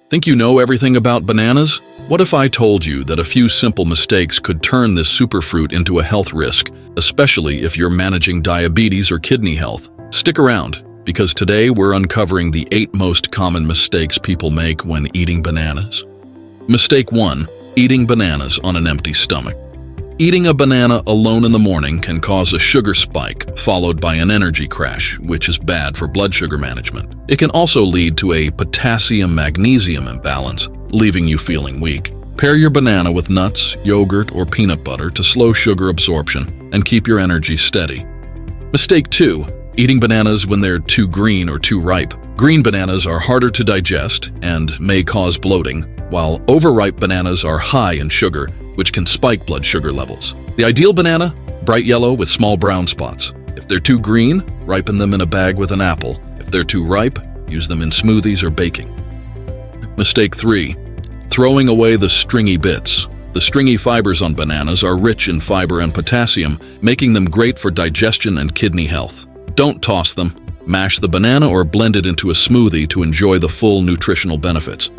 Think you know everything about bananas? What if I told you that a few simple mistakes could turn this superfruit into a health risk, especially if you're managing diabetes or kidney health? Stick around, because today we're uncovering the 8 most common mistakes people make when eating bananas. Mistake 1. Eating bananas on an empty stomach. Eating a banana alone in the morning can cause a sugar spike, followed by an energy crash, which is bad for blood sugar management. It can also lead to a potassium-magnesium imbalance, leaving you feeling weak. Pair your banana with nuts, yogurt, or peanut butter to slow sugar absorption and keep your energy steady. Mistake 2. Eating bananas when they're too green or too ripe. Green bananas are harder to digest and may cause bloating, while overripe bananas are high in sugar, which can spike blood sugar levels. The ideal banana? Bright yellow with small brown spots. If they're too green, ripen them in a bag with an apple. If they're too ripe, use them in smoothies or baking. Mistake 3. Throwing away the stringy bits. The stringy fibers on bananas are rich in fiber and potassium, making them great for digestion and kidney health. Don't toss them. Mash the banana or blend it into a smoothie to enjoy the full nutritional benefits.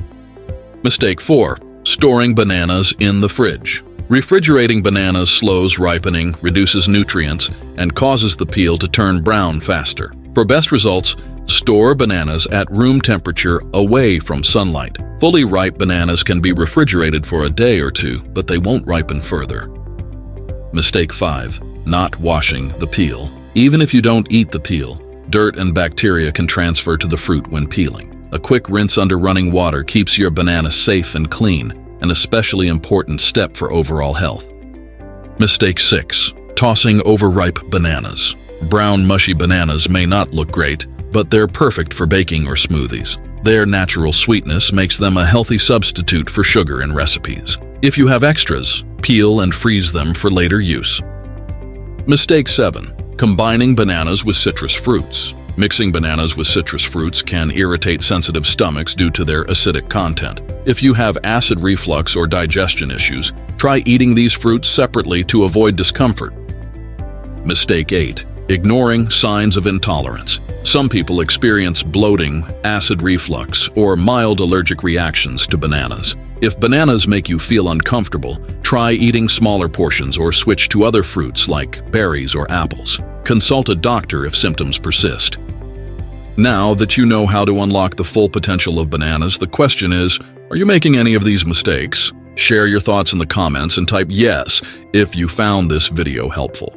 Mistake 4. Storing bananas in the fridge. Refrigerating bananas slows ripening, reduces nutrients, and causes the peel to turn brown faster. For best results, store bananas at room temperature away from sunlight. Fully ripe bananas can be refrigerated for a day or two, but they won't ripen further. Mistake 5. Not washing the peel. Even if you don't eat the peel, dirt and bacteria can transfer to the fruit when peeling. A quick rinse under running water keeps your banana safe and clean, an especially important step for overall health. Mistake 6. Tossing overripe bananas. Brown, mushy bananas may not look great, but they're perfect for baking or smoothies. Their natural sweetness makes them a healthy substitute for sugar in recipes. If you have extras, peel and freeze them for later use. Mistake 7. Combining bananas with citrus fruits. Mixing bananas with citrus fruits can irritate sensitive stomachs due to their acidic content. If you have acid reflux or digestion issues, try eating these fruits separately to avoid discomfort. Mistake 8. Ignoring signs of intolerance. Some people experience bloating, acid reflux, or mild allergic reactions to bananas. If bananas make you feel uncomfortable, try eating smaller portions or switch to other fruits like berries or apples. Consult a doctor if symptoms persist. Now that you know how to unlock the full potential of bananas, the question is, are you making any of these mistakes? Share your thoughts in the comments and type yes if you found this video helpful.